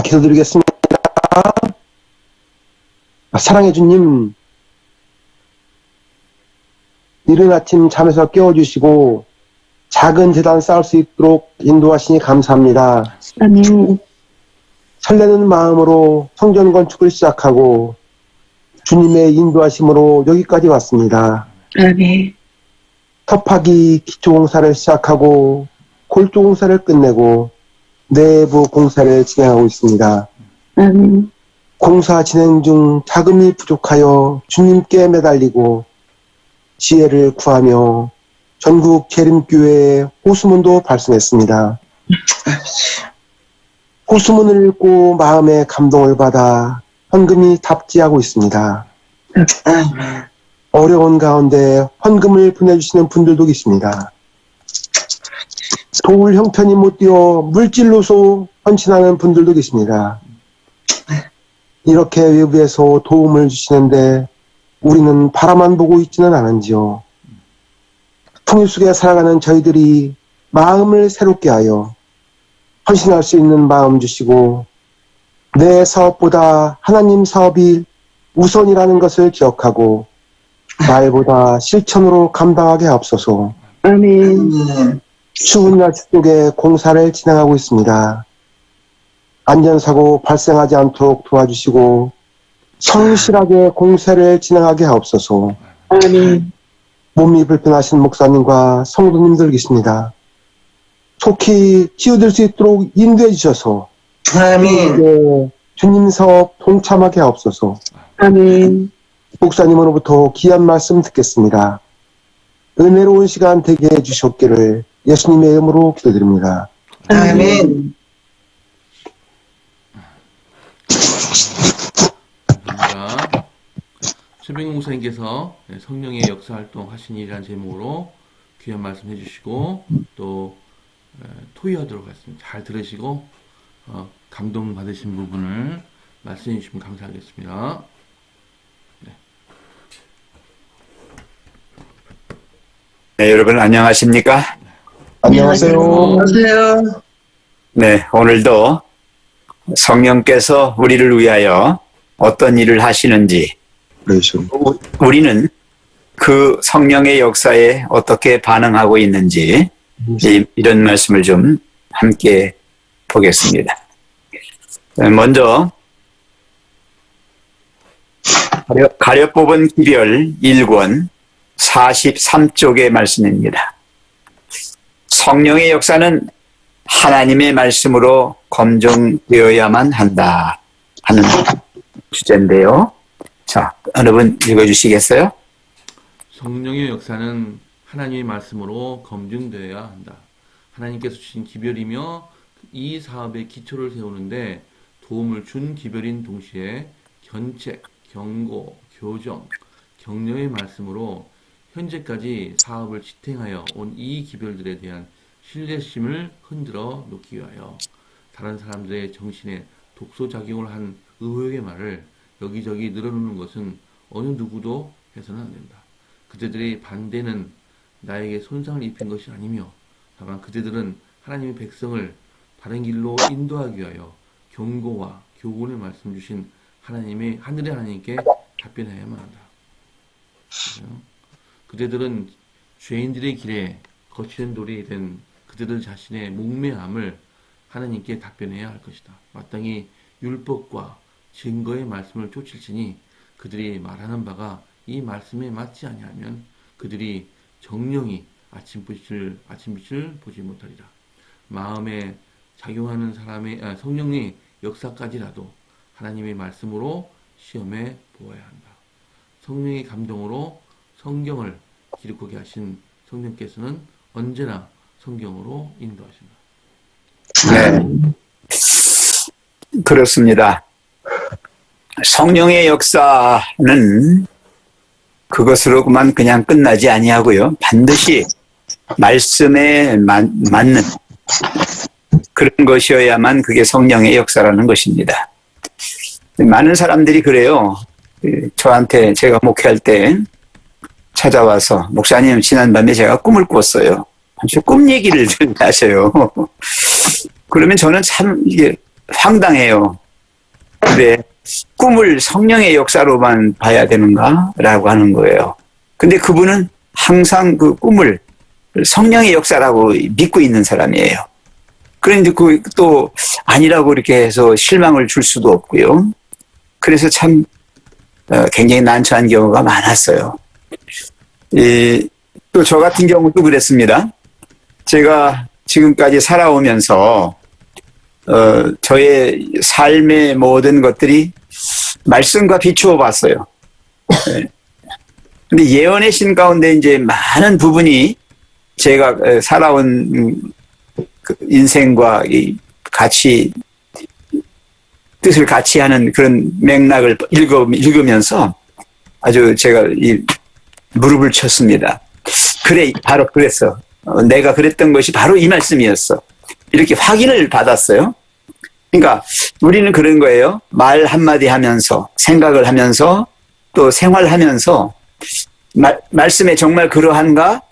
기도드리겠습니다. 사랑해 주님, 이른 아침 잠에서 깨워주시고 작은 재단 쌓을 수 있도록 인도하시니 감사합니다. 아멘. 설레는 마음으로 성전 건축을 시작하고 주님의 인도하심으로 여기까지 왔습니다. 아멘. 터파기 기초공사를 시작하고 골조공사를 끝내고 내부 공사를 진행하고 있습니다. 아멘. 공사 진행 중 자금이 부족하여 주님께 매달리고 지혜를 구하며 전국 재림교회에 호수문도 발송했습니다. 호수문을 읽고 마음의 감동을 받아 헌금이 답지하고 있습니다. 어려운 가운데 헌금을 보내주시는 분들도 계십니다. 도울 형편이 못 되어 물질로서 헌신하는 분들도 계십니다. 이렇게 외부에서 도움을 주시는데 우리는 바라만 보고 있지는 않은지요. 풍요 속에 살아가는 저희들이 마음을 새롭게 하여 헌신할 수 있는 마음 주시고 내 사업보다 하나님 사업이 우선이라는 것을 기억하고 말보다 실천으로 감당하게 하옵소서. 아멘. 추운 날씨 속에 공사를 진행하고 있습니다. 안전사고 발생하지 않도록 도와주시고 성실하게 공사를 진행하게 하옵소서. 아멘. 몸이 불편하신 목사님과 성도님들 계십니다. 속히 치유될 수 있도록 인도해 주셔서 아멘. 주님 사업 동참하게 하옵소서. 아멘. 목사님으로부터 귀한 말씀 듣겠습니다. 은혜로운 시간 되게 해주셨기를 예수님의 이름으로 기도드립니다. 아멘. 감사합니다. 최병용 목사님께서 성령의 역사 활동 하신이라는 제목으로 귀한 말씀 해주시고 또 토의하도록 하겠습니다. 잘 들으시고 감동 받으신 부분을 말씀해 주시면 감사하겠습니다. 네, 여러분 안녕하십니까? 안녕하세요. 안녕하세요. 네, 오늘도 성령께서 우리를 위하여 어떤 일을 하시는지 우리는 그 성령의 역사에 어떻게 반응하고 있는지 이런 말씀을 좀 함께 보겠습니다. 먼저 가려 뽑은 기별 1권 43쪽의 말씀입니다. 성령의 역사는 하나님의 말씀으로 검증되어야만 한다 하는 주제인데요. 자, 어느 분 읽어주시겠어요? 성령의 역사는 하나님의 말씀으로 검증되어야 한다. 하나님께서 주신 기별이며 이 사업의 기초를 세우는데 도움을 준 기별인 동시에 견책, 경고, 교정, 격려의 말씀으로 현재까지 사업을 지탱하여 온 이 기별들에 대한 신뢰심을 흔들어 놓기 위하여 다른 사람들의 정신에 독소작용을 한 의혹의 말을 여기저기 늘어놓는 것은 어느 누구도 해서는 안 된다. 그들의 반대는 나에게 손상을 입힌 것이 아니며 다만 그들은 하나님의 백성을 바른 길로 인도하기 위하여 경고와 교훈의 말씀 주신 하나님의 하늘의 하나님께 답변해야만 한다. 그들은 죄인들의 길에 거치는 돌이 된 그들 자신의 목매함을 하나님께 답변해야 할 것이다. 마땅히 율법과 증거의 말씀을 쫓을지니 그들이 말하는 바가 이 말씀에 맞지 아니하면 그들이 정령이 아침빛을 보지 못하리라. 마음에 작용하는 사람의 성령의 역사까지라도 하나님의 말씀으로 시험해 보아야 한다. 성령의 감동으로 성경을 기록하게 하신 성령께서는 언제나 성경으로 인도하신다. 네, 그렇습니다. 성령의 역사는 그것으로만 그냥 끝나지 아니하고요. 반드시 말씀에 맞는 그런 것이어야만 그게 성령의 역사라는 것입니다. 많은 사람들이 그래요. 저한테 제가 목회할 때 찾아와서 목사님 지난밤에 제가 꿈을 꿨어요. 아주 꿈 얘기를 하셔요. 그러면 저는 참 이게 황당해요. 근데 꿈을 성령의 역사로만 봐야 되는가? 라고 하는 거예요. 근데 그분은 항상 그 꿈을 성령의 역사라고 믿고 있는 사람이에요. 그런데 그 또 아니라고 이렇게 해서 실망을 줄 수도 없고요. 그래서 참 굉장히 난처한 경우가 많았어요. 또 저 같은 경우도 그랬습니다. 제가 지금까지 살아오면서 저의 삶의 모든 것들이 말씀과 비추어 봤어요. 근데 예언의 신 가운데 이제 많은 부분이 제가 살아온 그 인생과 이 같이 뜻을 같이 하는 그런 맥락을 읽으면서 아주 제가 이 무릎을 쳤습니다. 그래, 바로 그랬어. 내가 그랬던 것이 바로 이 말씀이었어. 이렇게 확인을 받았어요. 그러니까 우리는 그런 거예요. 말 한마디 하면서 생각을 하면서 또 생활하면서 말씀에 정말 그러한가?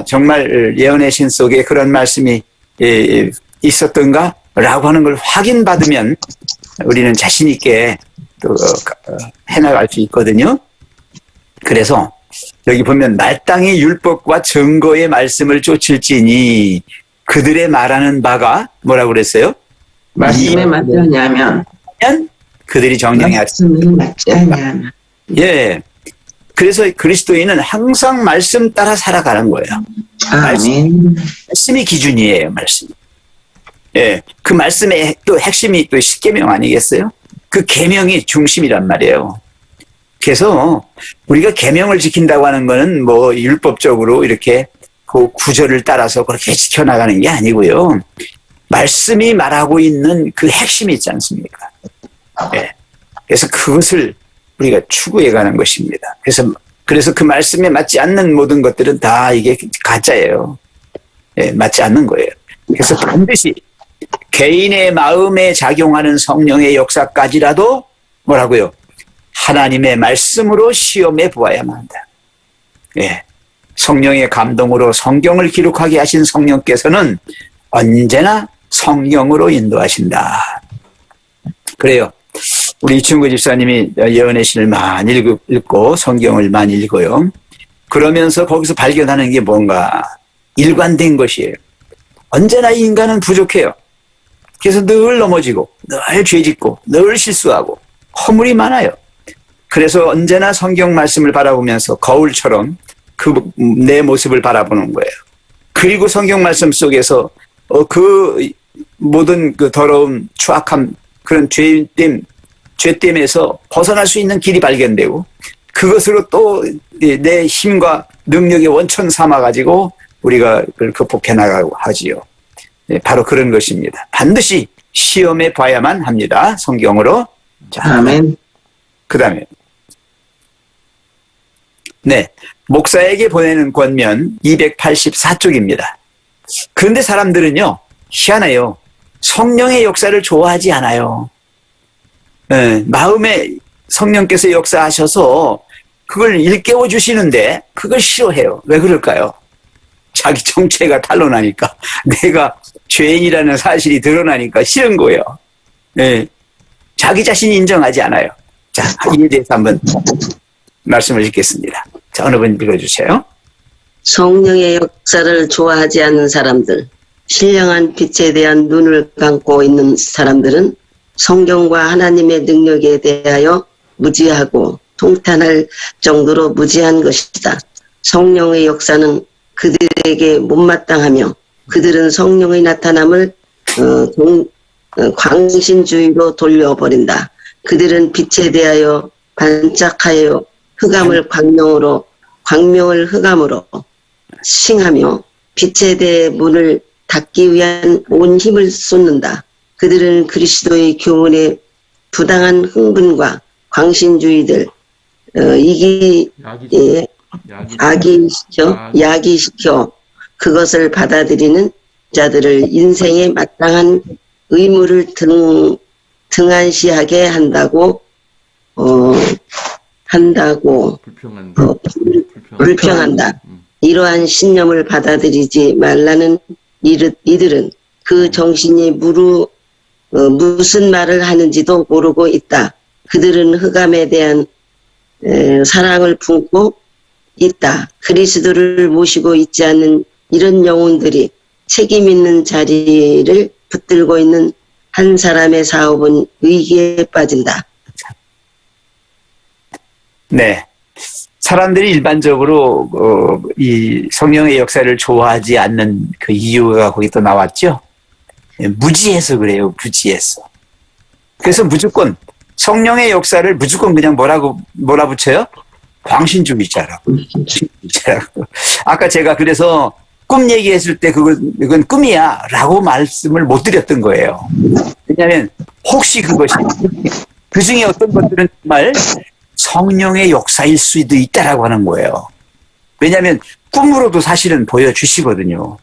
정말 예언의 신 속에 그런 말씀이 있었던가? 라고 하는 걸 확인받으면 우리는 자신 있게 또 해나갈 수 있거든요. 그래서 여기 보면 마땅히 율법과 증거의 말씀을 쫓을지니 그들의 말하는 바가 뭐라고 그랬어요? 말씀에 맞지 아니하면 그들이 정령이 말씀에 맞지 아니하면 예. 그래서 그리스도인은 항상 말씀 따라 살아가는 거예요. 아멘. 말씀이 기준이에요, 말씀. 예. 그 말씀의 또 핵심이 또 십계명 아니겠어요? 그 계명이 중심이란 말이에요. 그래서 우리가 계명을 지킨다고 하는 거는 뭐 율법적으로 이렇게 그 구절을 따라서 그렇게 지켜나가는 게 아니고요. 말씀이 말하고 있는 그 핵심이 있지 않습니까? 예. 그래서 그것을 우리가 추구해 가는 것입니다. 그래서 그 말씀에 맞지 않는 모든 것들은 다 이게 가짜예요. 예, 맞지 않는 거예요. 그래서 반드시 개인의 마음에 작용하는 성령의 역사까지라도 뭐라고요? 하나님의 말씀으로 시험해 보아야만 한다. 예. 성령의 감동으로 성경을 기록하게 하신 성령께서는 언제나 성령으로 인도하신다. 그래요. 우리 이충구 집사님이 예언의 신을 많이 읽고 성경을 많이 읽어요. 그러면서 거기서 발견하는 게 뭔가 일관된 것이에요. 언제나 인간은 부족해요. 그래서 늘 넘어지고 늘 죄짓고 늘 실수하고 허물이 많아요. 그래서 언제나 성경 말씀을 바라보면서 거울처럼 내 모습을 바라보는 거예요. 그리고 성경 말씀 속에서 그 모든 그 더러움, 추악함, 그런 죄됨에서 벗어날 수 있는 길이 발견되고 그것으로 또 내 힘과 능력의 원천 삼아가지고 우리가 그걸 극복해 나가고 하지요. 바로 그런 것입니다. 반드시 시험해 봐야만 합니다. 성경으로. 자, 아멘. 그 다음에 네, 목사에게 보내는 권면 284쪽입니다. 그런데 사람들은요, 희한해요. 성령의 역사를 좋아하지 않아요. 네, 마음에 성령께서 역사하셔서 그걸 일깨워 주시는데 그걸 싫어해요. 왜 그럴까요? 자기 정체가 탄로나니까 내가 죄인이라는 사실이 드러나니까 싫은 거예요. 네, 자기 자신이 인정하지 않아요. 자, 이에 대해서 한번 말씀을 읽겠습니다. 자, 어느 분 읽어주세요. 성령의 역사를 좋아하지 않는 사람들, 신령한 빛에 대한 눈을 감고 있는 사람들은 성경과 하나님의 능력에 대하여 무지하고 통탄할 정도로 무지한 것이다. 성령의 역사는 그들에게 못마땅하며 그들은 성령의 나타남을 광신주의로 돌려버린다. 그들은 빛에 대하여 반짝하여 광명을 흑암으로 칭하며 빛에 대해 문을 닫기 위한 온 힘을 쏟는다. 그들은 그리스도의 교훈에 부당한 흥분과 광신주의들 야기시켜 그것을 받아들이는 자들을 인생에 마땅한 의무를 등한시하게 한다고 불평한다. 이러한 신념을 받아들이지 말라는 이들은 그 정신이 무슨 말을 하는지도 모르고 있다. 그들은 흑암에 대한 사랑을 품고 있다. 그리스도를 모시고 있지 않는 이런 영혼들이 책임 있는 자리를 붙들고 있는 한 사람의 사업은 위기에 빠진다. 네. 사람들이 일반적으로 이 성령의 역사를 좋아하지 않는 그 이유가 거기 또 나왔죠. 예, 무지해서 그래요. 무지해서. 그래서 무조건 성령의 역사를 무조건 그냥 뭐라 붙여요? 광신주의자라고. 아까 제가 그래서 꿈 얘기했을 때 이건 꿈이야 라고 말씀을 못 드렸던 거예요. 왜냐하면 혹시 그것이 그 중에 어떤 것들은 정말 성령의 역사일 수도 있다라고 하는 거예요. 왜냐하면 꿈으로도 사실은 보여주시거든요.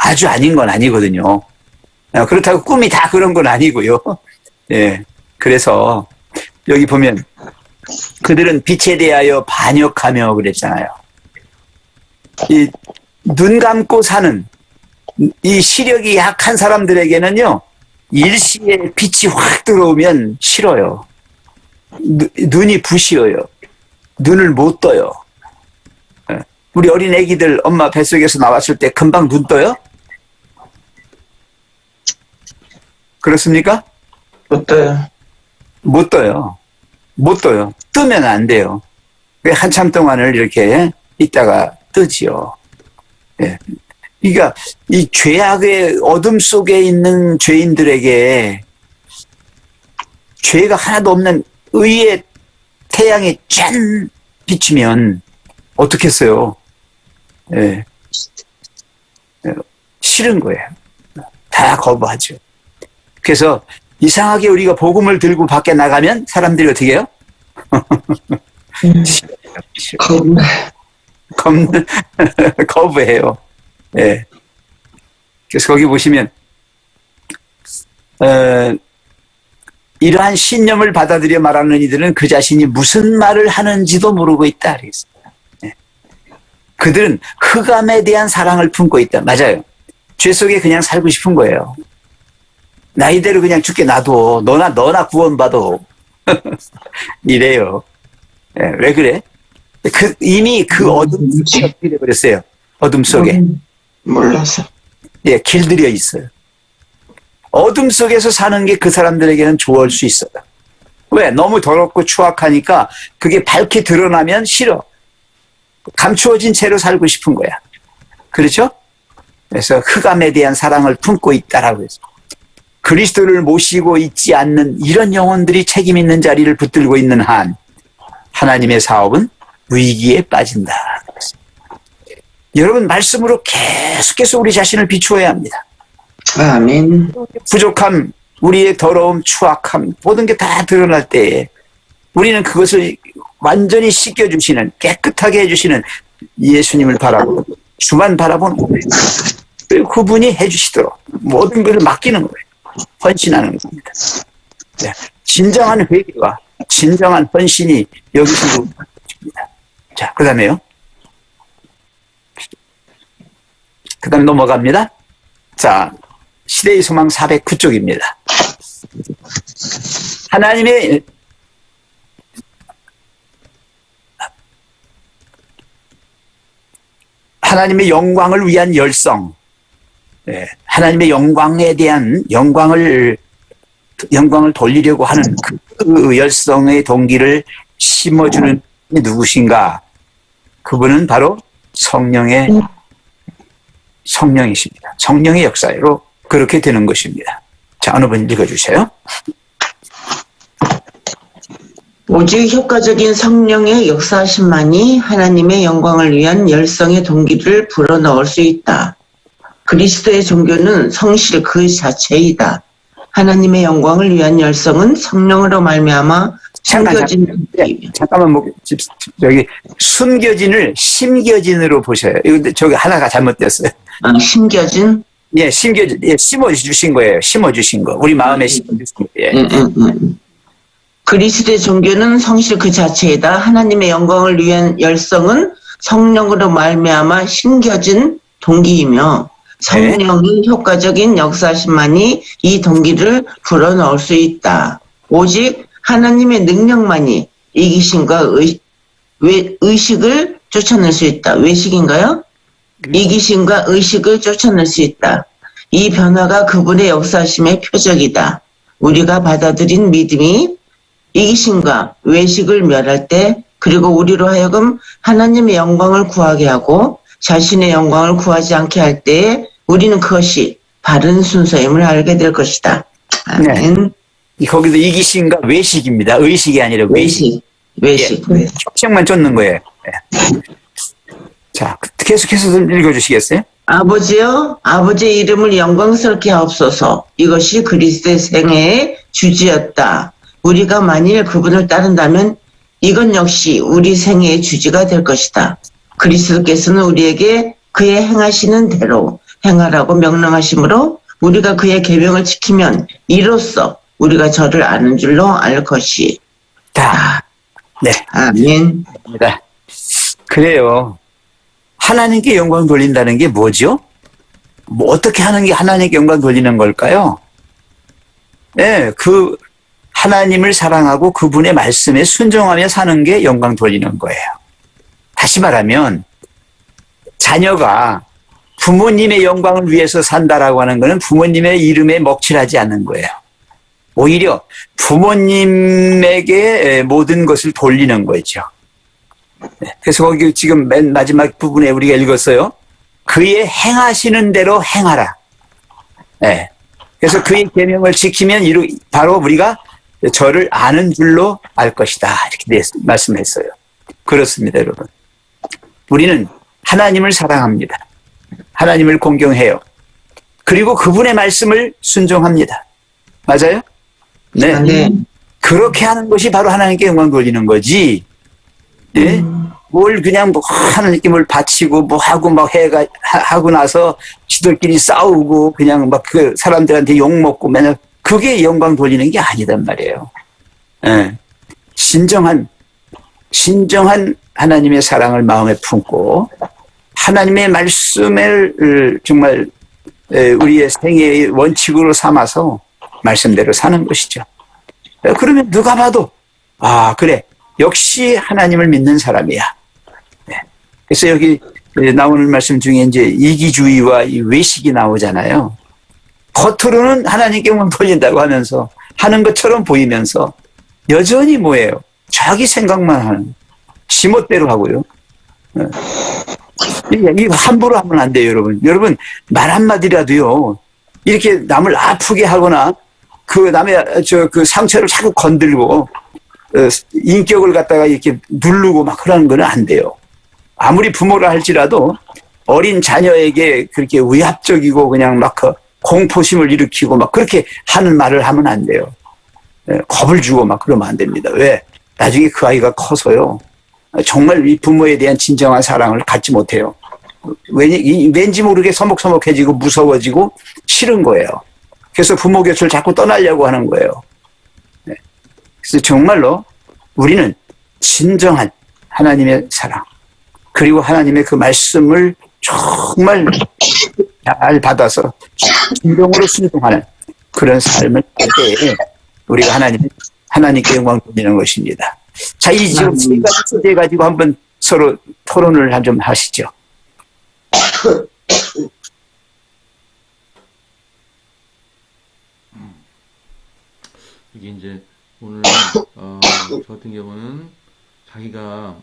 아주 아닌 건 아니거든요. 그렇다고 꿈이 다 그런 건 아니고요. 예. 그래서 여기 보면 그들은 빛에 대하여 반역하며 그랬잖아요. 이 눈 감고 사는 이 시력이 약한 사람들에게는요, 일시에 빛이 확 들어오면 싫어요. 눈이 부시어요. 눈을 못 떠요. 우리 어린 애기들 엄마 뱃속에서 나왔을 때 금방 눈 떠요? 그렇습니까? 못 떠요. 못 떠요. 못 떠요. 뜨면 안 돼요. 한참 동안을 이렇게 있다가 뜨지요. 예. 그러니까 이 죄악의 어둠 속에 있는 죄인들에게 죄가 하나도 없는 의의 태양이 짠 비치면 어떻겠어요? 예. 싫은 거예요. 다 거부하죠. 그래서 이상하게 우리가 복음을 들고 밖에 나가면 사람들이 어떻게 해요? 거부해요. 예. 그래서 거기 보시면, 이러한 신념을 받아들여 말하는 이들은 그 자신이 무슨 말을 하는지도 모르고 있다. 그랬습니다. 예. 그들은 흑암에 대한 사랑을 품고 있다. 맞아요. 죄 속에 그냥 살고 싶은 거예요. 나 이대로 그냥 죽게 놔둬. 너나 구원받아. 이래요. 예, 왜 그래? 이미 그 어둠 속에 어떻게 돼버렸어요? 어둠 속에. 몰라서. 예, 길들여 있어요. 어둠 속에서 사는 게 그 사람들에게는 좋을 수 있어요. 왜? 너무 더럽고 추악하니까 그게 밝게 드러나면 싫어. 감추어진 채로 살고 싶은 거야. 그렇죠? 그래서 흑암에 대한 사랑을 품고 있다라고 했어요. 그리스도를 모시고 있지 않는 이런 영혼들이 책임 있는 자리를 붙들고 있는 한 하나님의 사업은 위기에 빠진다. 여러분, 말씀으로 계속해서 우리 자신을 비추어야 합니다. 아멘. 부족함, 우리의 더러움, 추악함, 모든 게 다 드러날 때에 우리는 그것을 완전히 씻겨주시는, 깨끗하게 해주시는 예수님을 바라보고 주만 바라보는 거예요. 그리고 그분이 해주시도록 모든 것을 맡기는 거예요. 헌신하는 겁니다. 네. 진정한 회개와 진정한 헌신이 여기서 보입니다. 자, 그 다음에요. 그 다음에 넘어갑니다. 자, 시대의 소망 409쪽입니다. 하나님의 영광을 위한 열성, 네, 하나님의 영광에 대한 영광을 돌리려고 하는 그 열성의 동기를 심어주는 누구신가? 그분은 바로 성령이십니다. 성령의 역사로 그렇게 되는 것입니다. 자, 어느 분 읽어주세요. 오직 효과적인 성령의 역사하심만이 하나님의 영광을 위한 열성의 동기를 불어넣을 수 있다. 그리스도의 종교는 성실 그 자체이다. 하나님의 영광을 위한 열성은 성령으로 말미암아 숨겨진 잠깐만, 저기 숨겨진을 심겨진으로 보셔요. 이거 저기 하나가 잘못됐어요. 심겨진? 예, 심어주신 거예요. 심어주신 거. 우리 마음에 심어주신 거예요. 그리스도의 종교는 성실 그 자체이다. 하나님의 영광을 위한 열성은 성령으로 말미암아 심겨진 동기이며 성령의 효과적인 역사심만이 이 동기를 불어넣을 수 있다. 오직 하나님의 능력만이 이기심과 의식을 쫓아낼 수 있다. 외식인가요? 이기심과 의식을 쫓아낼 수 있다. 이 변화가 그분의 역사심의 표적이다. 우리가 받아들인 믿음이 이기심과 외식을 멸할 때, 그리고 우리로 하여금 하나님의 영광을 구하게 하고 자신의 영광을 구하지 않게 할 때에 우리는 그것이 바른 순서임을 알게 될 것이다. 아멘. 거기도 이기심과 외식입니다. 의식이 아니라 외식. 외식. 책만 쫓는 거예요. 자, 계속해서 좀 읽어주시겠어요? 아버지여, 아버지의 이름을 영광스럽게 하옵소서. 이것이 그리스도의 생애의 주지였다. 우리가 만일 그분을 따른다면 이건 역시 우리 생애의 주지가 될 것이다. 그리스도께서는 우리에게 그의 행하시는 대로 행하라고 명령하시므로 우리가 그의 계명을 지키면 이로써 우리가 저를 아는 줄로 알 것이. 네. 아멘. 그래요. 하나님께 영광 돌린다는 게 뭐죠? 뭐 어떻게 하는 게 하나님께 영광 돌리는 걸까요? 네, 그 하나님을 사랑하고 그분의 말씀에 순종하며 사는 게 영광 돌리는 거예요. 다시 말하면 자녀가 부모님의 영광을 위해서 산다라고 하는 것은 부모님의 이름에 먹칠하지 않는 거예요. 오히려 부모님에게 모든 것을 돌리는 거죠. 그래서 거기 지금 맨 마지막 부분에 우리가 읽었어요. 그의 행하시는 대로 행하라. 네. 그래서 그의 계명을 지키면 바로 우리가 저를 아는 줄로 알 것이다. 이렇게 말씀했어요. 그렇습니다, 여러분. 우리는 하나님을 사랑합니다. 하나님을 공경해요. 그리고 그분의 말씀을 순종합니다. 맞아요? 네. 네. 그렇게 하는 것이 바로 하나님께 영광 돌리는 거지. 네? 뭘 그냥 뭐 하나님께 뭘 바치고 뭐 하고 막 하고 나서 지들끼리 싸우고 그냥 막 그 사람들한테 욕 먹고 맨날 그게 영광 돌리는 게 아니단 말이에요. 네. 신정한 하나님의 사랑을 마음에 품고 하나님의 말씀을 정말 우리의 생애의 원칙으로 삼아서 말씀대로 사는 것이죠. 그러면 누가 봐도 아 그래 역시 하나님을 믿는 사람이야. 네. 그래서 여기 나오는 말씀 중에 이제 이기주의와 이 외식이 나오잖아요. 겉으로는 하나님께 영광 돌린다고 하면서 하는 것처럼 보이면서 여전히 뭐예요? 자기 생각만 하는 지멋대로 하고요. 이거 함부로 하면 안 돼요, 여러분. 여러분 말 한마디라도요. 이렇게 남을 아프게 하거나 그 남의 그 상처를 자꾸 건들고 인격을 갖다가 이렇게 누르고 막 그러는 건 안 돼요. 아무리 부모라 할지라도 어린 자녀에게 그렇게 위압적이고 그냥 막 공포심을 일으키고 막 그렇게 하는 말을 하면 안 돼요. 겁을 주고 막 그러면 안 됩니다. 왜? 나중에 그 아이가 커서요. 정말 이 부모에 대한 진정한 사랑을 갖지 못해요. 왠지 모르게 서먹서먹해지고 무서워지고 싫은 거예요. 그래서 부모 곁을 자꾸 떠나려고 하는 거예요. 그래서 정말로 우리는 진정한 하나님의 사랑 그리고 하나님의 그 말씀을 정말 잘 받아서 진정으로 순종하는 그런 삶을 할 때에 우리가 하나님께 영광 돌리는 것입니다. 자, 이 지금 세 가지 주제 가지고 한번 서로 토론을 좀 하시죠. 이게 이제 오늘 저 같은 경우는 자기가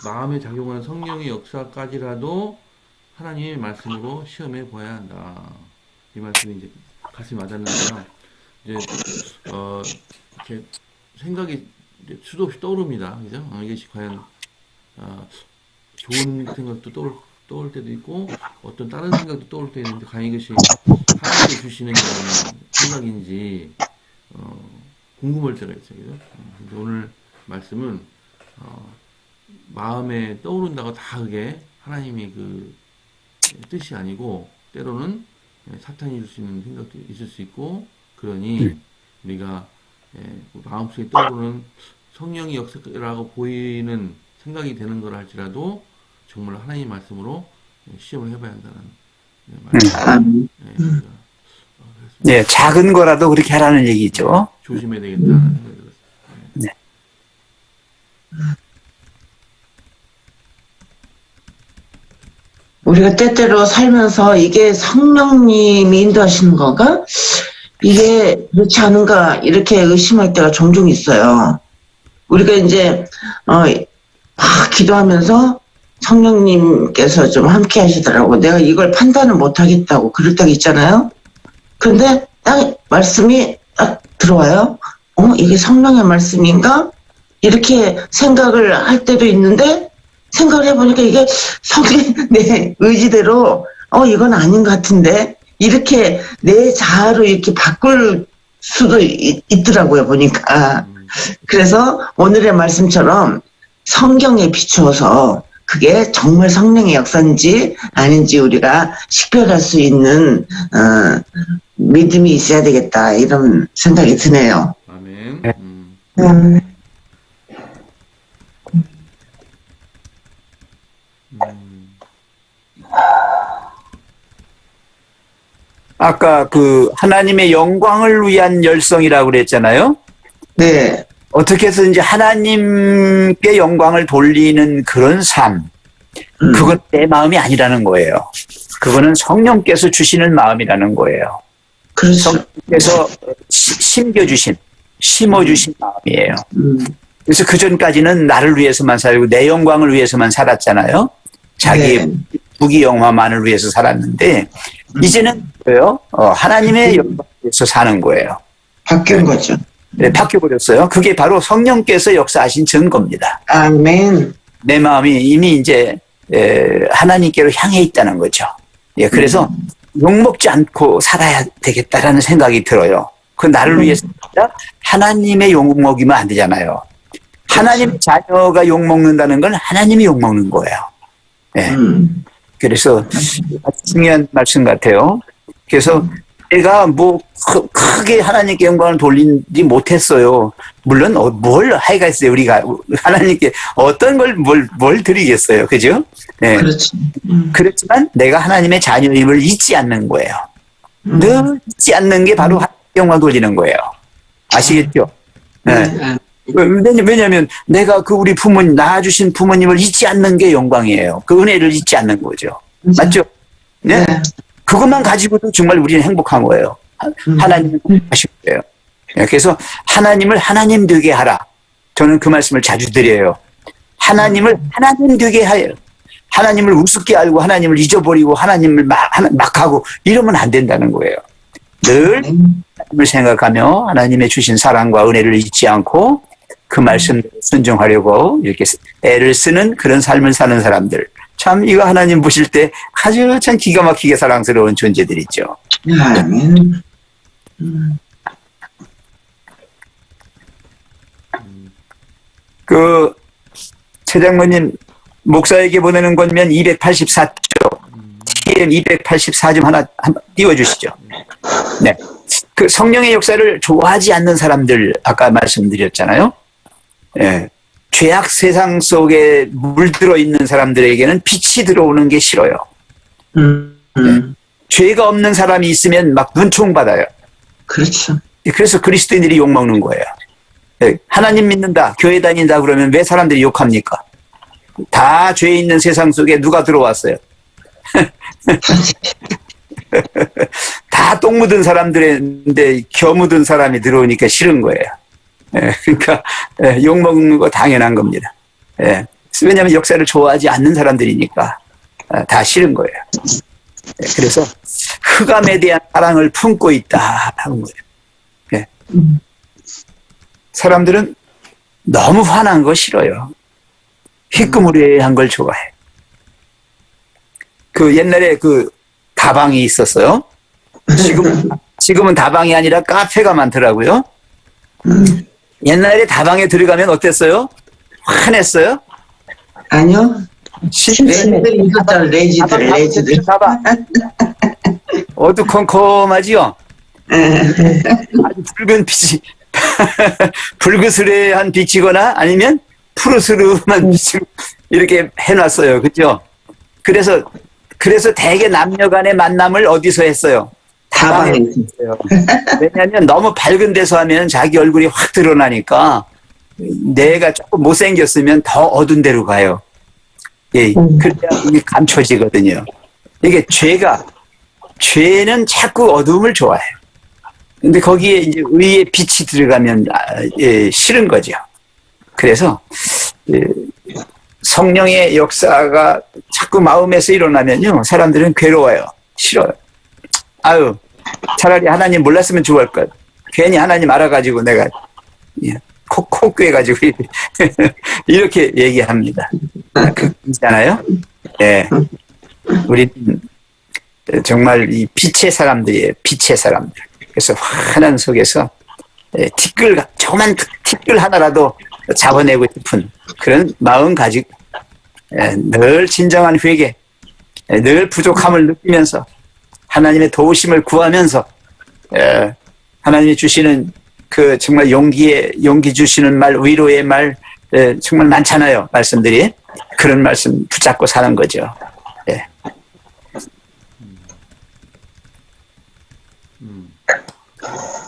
마음에 작용하는 성령의 역사까지라도 하나님의 말씀으로 시험해 보아야 한다. 이 말씀이 이제 가슴이 와닿는데요. 이제 이렇게 생각이 이제 수도 없이 떠오릅니다. 그죠? 이것이 과연 좋은 생각도 떠올 때도 있고 어떤 다른 생각도 떠올 때도 있는데 과연 이것이 하나님께 주시는 그런 생각인지 궁금할 때가 있어요. 그죠? 그래서 오늘 말씀은 마음에 떠오른다고 다 그게 하나님의 그 뜻이 아니고 때로는 사탄이 줄 수 있는 생각도 있을 수 있고 그러니 우리가 마음속에 떠오르는 성령의 역사라고 보이는 생각이 되는 걸 할지라도 정말 하나님 말씀으로 시험을 해봐야 한다는 말씀. 그래서, 네, 작은 거라도 그렇게 하라는 얘기죠. 조심해야 되겠다는 생각이 들었어요. 네. 우리가 때때로 살면서 이게 성령님이 인도하시는 건가? 이게 그렇지 않은가? 이렇게 의심할 때가 종종 있어요. 우리가 이제, 막 기도하면서 성령님께서 좀 함께 하시더라고. 내가 이걸 판단을 못 하겠다고 그럴 때가 있잖아요. 근데 딱 말씀이 딱 들어와요. 이게 성령의 말씀인가? 이렇게 생각을 할 때도 있는데, 생각을 해보니까 이게 내 의지대로 이건 아닌 것 같은데 이렇게 내 자아로 이렇게 바꿀 수도 있더라고요 보니까. 그래서 오늘의 말씀처럼 성경에 비추어서 그게 정말 성령의 역사인지 아닌지 우리가 식별할 수 있는 믿음이 있어야 되겠다 이런 생각이 드네요. 아멘. 아까 그 하나님의 영광을 위한 열성이라고 그랬잖아요. 네. 어떻게 해서 이제 하나님께 영광을 돌리는 그런 삶, 그건 내 마음이 아니라는 거예요. 그거는 성령께서 주시는 마음이라는 거예요. 그렇죠. 성령께서 심겨주신, 심어주신 마음이에요. 그래서 그 전까지는 나를 위해서만 살고 내 영광을 위해서만 살았잖아요. 자기의 네. 부귀영화만을 위해서 살았는데 이제는 뭐예요? 하나님의 영광을 위해서 사는 거예요. 바뀐 거죠. 네, 바뀌어버렸어요. 그게 바로 성령께서 역사하신 증거입니다. 아멘. 내 마음이 이미 이제 하나님께로 향해 있다는 거죠. 예, 그래서 욕먹지 않고 살아야 되겠다라는 생각이 들어요. 그 나를 위해서 아니라 하나님의 욕먹이면 안 되잖아요. 하나님의 자녀가 욕먹는다는 건 하나님이 욕먹는 거예요. 예. 그래서 중요한 말씀 같아요. 그래서 내가 뭐 크게 하나님께 영광을 돌리지 못했어요. 물론 뭘 하겠어요. 우리가 하나님께 어떤 뭘 드리겠어요. 그죠? 네. 그렇죠. 그렇지만 내가 하나님의 자녀임을 잊지 않는 거예요. 늘 잊지 않는 게 바로 하나님께 영광 돌리는 거예요. 아시겠죠? 네. 왜냐면 내가 그 우리 부모님, 낳아주신 부모님을 잊지 않는 게 영광이에요. 그 은혜를 잊지 않는 거죠. 맞죠? 네. 그것만 가지고도 정말 우리는 행복한 거예요. 하나님은 하신 거예요. 그래서 하나님을 하나님 되게 하라. 저는 그 말씀을 자주 드려요. 하나님을 하나님 되게 하여. 하나님을 우습게 알고 하나님을 잊어버리고 하나님을 막 하고 이러면 안 된다는 거예요. 늘 하나님을 생각하며 하나님의 주신 사랑과 은혜를 잊지 않고 그 말씀을 순종하려고 이렇게 애를 쓰는 그런 삶을 사는 사람들. 참 이거 하나님 보실 때 아주 참 기가 막히게 사랑스러운 존재들이죠. 아멘. 그 최장모님 목사에게 보내는 권면 284쪽 TM 284좀 하나 띄워주시죠. 네, 그 성령의 역사를 좋아하지 않는 사람들 아까 말씀드렸잖아요. 네. 죄악 세상 속에 물들어 있는 사람들에게는 빛이 들어오는 게 싫어요. 네. 죄가 없는 사람이 있으면 막 눈총 받아요. 그렇죠. 그래서 그리스도인들이 욕먹는 거예요. 네. 하나님 믿는다, 교회 다닌다 그러면 왜 사람들이 욕합니까? 다 죄 있는 세상 속에 누가 들어왔어요? 다 똥 묻은 사람들인데 겨 묻은 사람이 들어오니까 싫은 거예요. 그러니까 욕먹는 거 당연한 겁니다. 왜냐하면 역사를 좋아하지 않는 사람들이니까 다 싫은 거예요. 그래서 흑암에 대한 사랑을 품고 있다 하는 거예요. 사람들은 너무 화난 거 싫어요. 희끄무리한 걸 좋아해. 그 옛날에 그 다방이 있었어요. 지금은 다방이 아니라 카페가 많더라고요. 옛날에 다방에 들어가면 어땠어요? 화냈어요? 아니요. 레지들 있었잖아, 레지들. 다방. 어두컴컴하지요? 아주 붉은 빛이, 불그스레한 빛이거나 아니면 푸르스름한 지금 이렇게 해놨어요. 그죠? 그래서 대개 남녀 간의 만남을 어디서 했어요? 다방에 다방에. 했어요. 왜냐하면 너무 밝은 데서 하면 자기 얼굴이 확 드러나니까 내가 조금 못생겼으면 더 어두운 데로 가요. 예, 그래야 이게 감춰지거든요. 이게 죄는 자꾸 어두움을 좋아해요. 근데 거기에 이제 의의 빛이 들어가면 싫은 거죠. 그래서 성령의 역사가 자꾸 마음에서 일어나면요, 사람들은 괴로워요. 싫어요. 아유, 차라리 하나님 몰랐으면 좋을 것. 괜히 하나님 알아가지고 내가 콕 꿰가지고 이렇게 얘기합니다. 그렇잖아요. 예, 우리 정말 이 빛의 사람들이에요. 빛의 사람들. 그래서 환한 속에서 조그만 티끌 하나라도 잡아내고 싶은 그런 마음 가지고 늘 진정한 회개, 늘 부족함을 느끼면서 하나님의 도우심을 구하면서 하나님이 주시는 그 정말 용기 주시는 말, 위로의 말 정말 많잖아요. 말씀들이. 그런 말씀 붙잡고 사는 거죠. 예.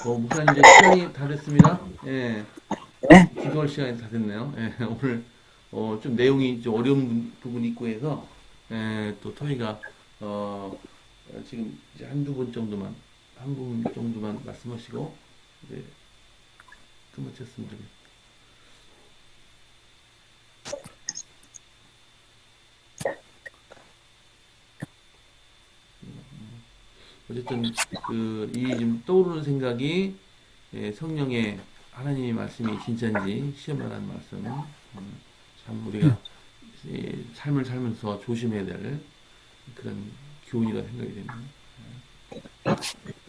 목사님 이제 시간이 다 됐습니다. 예. 네? 기도할 시간이 다 됐네요. 예. 오늘 좀 내용이 좀 어려운 부분이 있고 해서 또 토이가 지금 이제 한 분 정도만 말씀하시고 이제 끝마쳤으면 좋겠습니다. 어쨌든 이 지금 떠오르는 생각이 성령의 하나님의 말씀이 진짜인지 시험하라는 말씀. 참 우리가 삶을 살면서 조심해야 될 그런 교훈이라 생각이 됩니다.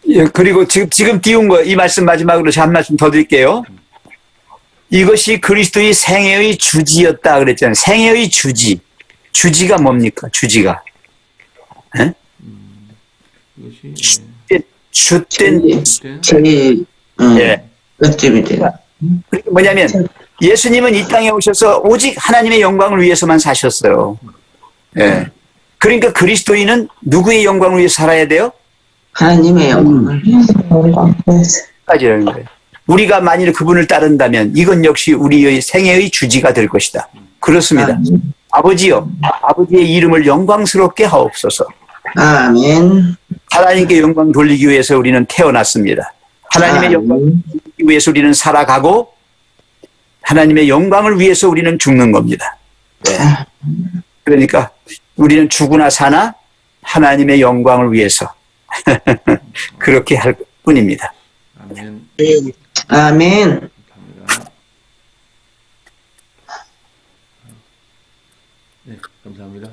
예, 그리고 지금 띄운 거, 이 말씀 마지막으로 한 말씀 더 드릴게요. 이것이 그리스도의 생애의 주지였다 그랬잖아요. 생애의 주지. 주지가 뭡니까? 주지가. 예? 이것이 주된 제일 예. 끝점이 돼요. 그게 뭐냐면 예수님은 이 땅에 오셔서 오직 하나님의 영광을 위해서만 사셨어요. 예. 그러니까 그리스도인은 누구의 영광을 위해서 살아야 돼요? 하나님의 영광을 까지라는 거예요. 우리가 만일 그분을 따른다면 이건 역시 우리의 생애의 주지가 될 것이다. 그렇습니다. 아버지요, 아버지의 이름을 영광스럽게 하옵소서. 아멘. 하나님께 영광 돌리기 위해서 우리는 태어났습니다. 하나님의 영광 돌리기 위해서 우리는 살아가고 하나님의 영광을 위해서 우리는 죽는 겁니다. 네. 그러니까 우리는 죽으나 사나 하나님의 영광을 위해서 그렇게 할 뿐입니다. 아멘. 아멘. 감사합니다. 네, 감사합니다.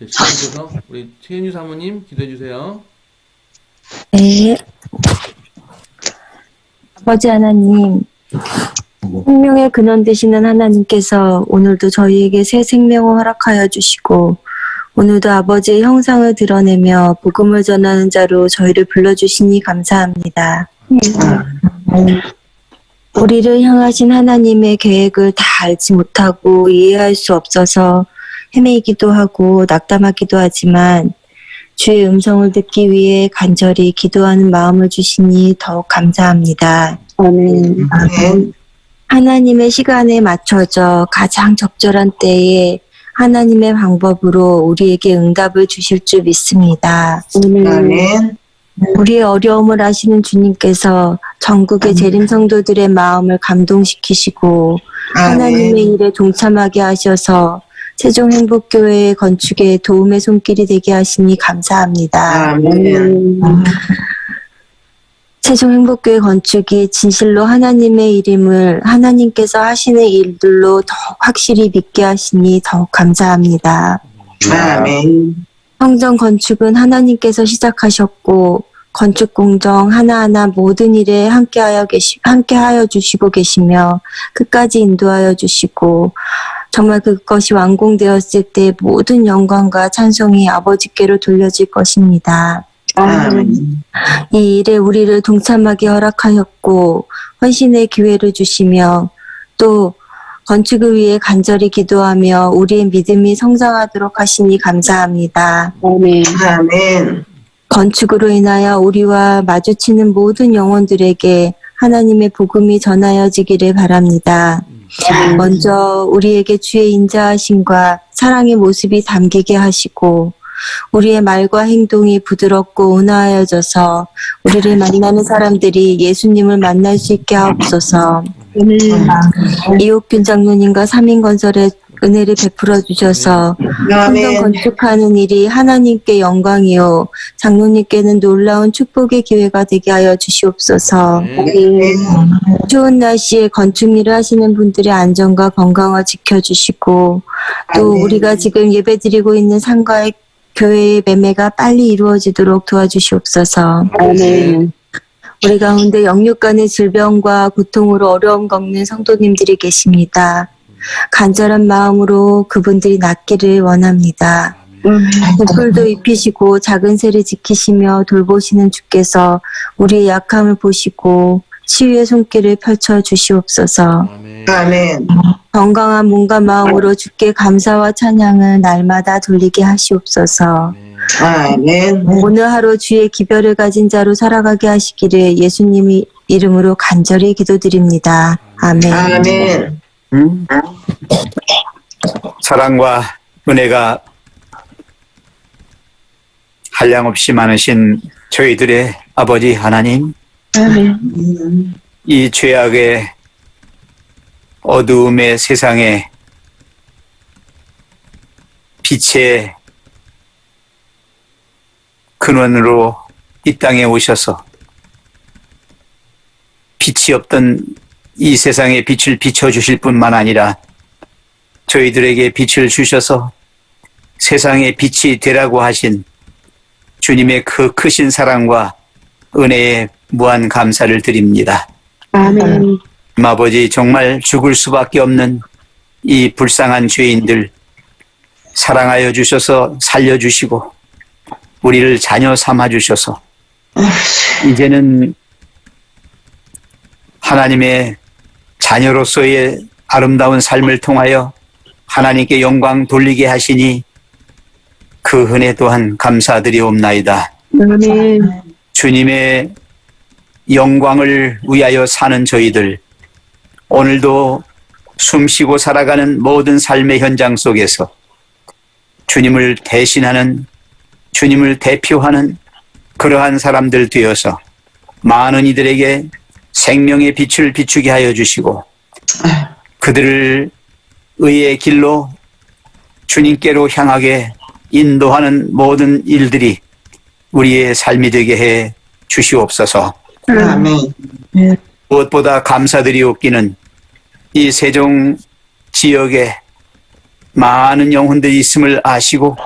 시간에서 우리 최은유 사모님 기도해 주세요. 네. 아버지 하나님, 생명의 근원 되시는 하나님께서 오늘도 저희에게 새 생명을 허락하여 주시고 오늘도 아버지의 형상을 드러내며 복음을 전하는 자로 저희를 불러주시니 감사합니다. 우리를 향하신 하나님의 계획을 다 알지 못하고 이해할 수 없어서 헤매이기도 하고 낙담하기도 하지만 주의 음성을 듣기 위해 간절히 기도하는 마음을 주시니 더욱 감사합니다. 아멘. 하나님의 시간에 맞춰져 가장 적절한 때에 하나님의 방법으로 우리에게 응답을 주실 줄 믿습니다. 아멘. 우리의 어려움을 아시는 주님께서 전국의 재림 성도들의 마음을 감동시키시고 하나님의 일에 동참하게 하셔서 세종행복교회의 건축에 도움의 손길이 되게 하시니 감사합니다. 아멘. 세종행복교회 건축이 진실로 하나님의 일임을 하나님께서 하시는 일들로 더욱 확실히 믿게 하시니 더욱 감사합니다. 아멘. 성전 건축은 하나님께서 시작하셨고 건축 공정 하나하나 모든 일에 함께하여 주시고 계시며 끝까지 인도하여 주시고 정말 그것이 완공되었을 때 모든 영광과 찬송이 아버지께로 돌려질 것입니다. 아멘. 이 일에 우리를 동참하게 허락하였고 헌신의 기회를 주시며 또 건축을 위해 간절히 기도하며 우리의 믿음이 성장하도록 하시니 감사합니다. 아멘. 아멘. 건축으로 인하여 우리와 마주치는 모든 영혼들에게 하나님의 복음이 전하여지기를 바랍니다. 먼저 우리에게 주의 인자하심과 사랑의 모습이 담기게 하시고 우리의 말과 행동이 부드럽고 온화하여져서 우리를 만나는 사람들이 예수님을 만날 수 있게 하옵소서. 이옥균 장로님과 삼인건설에 은혜를 베풀어 주셔서 성전 아멘. 건축하는 일이 하나님께 영광이요 장로님께는 놀라운 축복의 기회가 되게 하여 주시옵소서. 추운 날씨에 건축 일을 하시는 분들의 안전과 건강을 지켜주시고 또 아멘. 우리가 지금 예배드리고 있는 상가의 교회의 매매가 빨리 이루어지도록 도와주시옵소서. 아멘. 우리 가운데 영육 간의 질병과 고통으로 어려움 겪는 성도님들이 계십니다. 간절한 마음으로 그분들이 낫기를 원합니다. 등불도 입히시고 작은 새를 지키시며 돌보시는 주께서 우리의 약함을 보시고 치유의 손길을 펼쳐 주시옵소서. 아멘. 아멘. 건강한 몸과 마음으로 주께 감사와 찬양을 날마다 돌리게 하시옵소서. 아멘. 오늘 하루 주의 기별을 가진 자로 살아가게 하시기를 예수님의 이름으로 간절히 기도드립니다. 아멘. 아멘. 사랑과 은혜가 한량없이 많으신 저희들의 아버지 하나님, 아멘. 이 죄악의 어두움의 세상에 빛의 근원으로 이 땅에 오셔서 빛이 없던 이 세상에 빛을 비춰주실 뿐만 아니라 저희들에게 빛을 주셔서 세상에 빛이 되라고 하신 주님의 그 크신 사랑과 은혜에 무한 감사를 드립니다. 아멘. 아버지, 정말 죽을 수밖에 없는 이 불쌍한 죄인들 사랑하여 주셔서 살려주시고 우리를 자녀 삼아 주셔서 이제는 하나님의 자녀로서의 아름다운 삶을 통하여 하나님께 영광 돌리게 하시니 그 은혜 또한 감사드리옵나이다. 아멘. 주님의 영광을 위하여 사는 저희들, 오늘도 숨쉬고 살아가는 모든 삶의 현장 속에서 주님을 대신하는, 주님을 대표하는 그러한 사람들 되어서 많은 이들에게 생명의 빛을 비추게 하여 주시고 그들을 의의 길로 주님께로 향하게 인도하는 모든 일들이 우리의 삶이 되게 해 주시옵소서. 아멘. 무엇보다 감사드리옵기는 이 세종 지역에 많은 영혼들이 있음을 아시고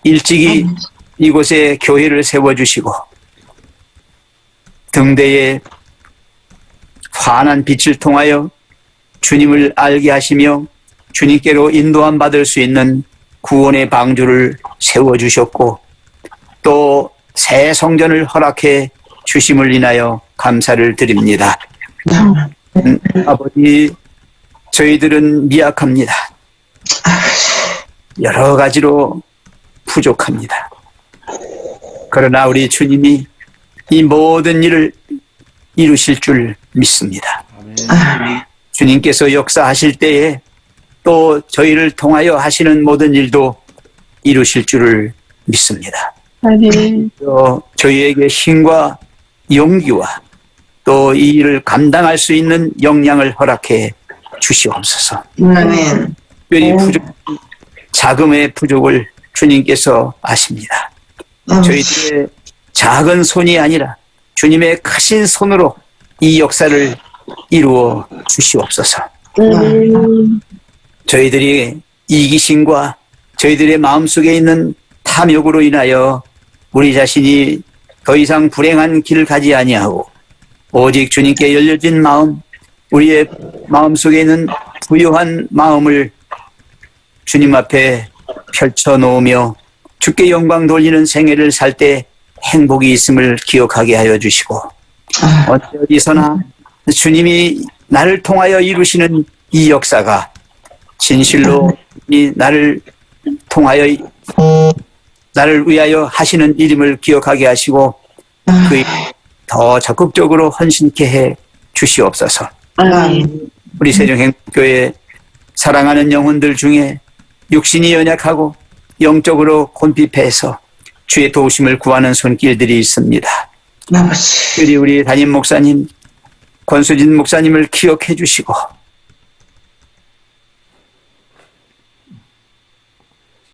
일찍이 이곳에 교회를 세워주시고 등대에 환한 빛을 통하여 주님을 알게 하시며 주님께로 인도함 받을 수 있는 구원의 방주를 세워주셨고 또 새 성전을 허락해 주심을 인하여 감사를 드립니다. 아버지, 저희들은 미약합니다. 여러 가지로 부족합니다. 그러나 우리 주님이 이 모든 일을 이루실 줄 믿습니다. 아멘. 주님께서 역사하실 때에 또 저희를 통하여 하시는 모든 일도 이루실 줄을 믿습니다. 아멘. 저희에게 힘과 용기와 또 이 일을 감당할 수 있는 역량을 허락해 주시옵소서. 아멘. 특별히 자금의 부족을 주님께서 아십니다. 저희들의 작은 손이 아니라 주님의 크신 손으로 이 역사를 이루어 주시옵소서. 아멘. 저희들이 이기심과 저희들의 마음속에 있는 탐욕으로 인하여 우리 자신이 더 이상 불행한 길을 가지 아니하고 오직 주님께 열려진 마음, 우리의 마음속에 있는 부유한 마음을 주님 앞에 펼쳐놓으며 주께 영광 돌리는 생애를 살 때 행복이 있음을 기억하게 하여 주시고 어디서나 주님이 나를 통하여 이루시는 이 역사가 진실로 이 나를 통하여 나를 위하여 하시는 일임을 기억하게 하시고 그 더 적극적으로 헌신케 해 주시옵소서. 아멘. 우리 세종행복교회 사랑하는 영혼들 중에 육신이 연약하고 영적으로 곤핍해서 주의 도우심을 구하는 손길들이 있습니다. 아버지. 특별히 우리 담임 목사님 권수진 목사님을 기억해 주시고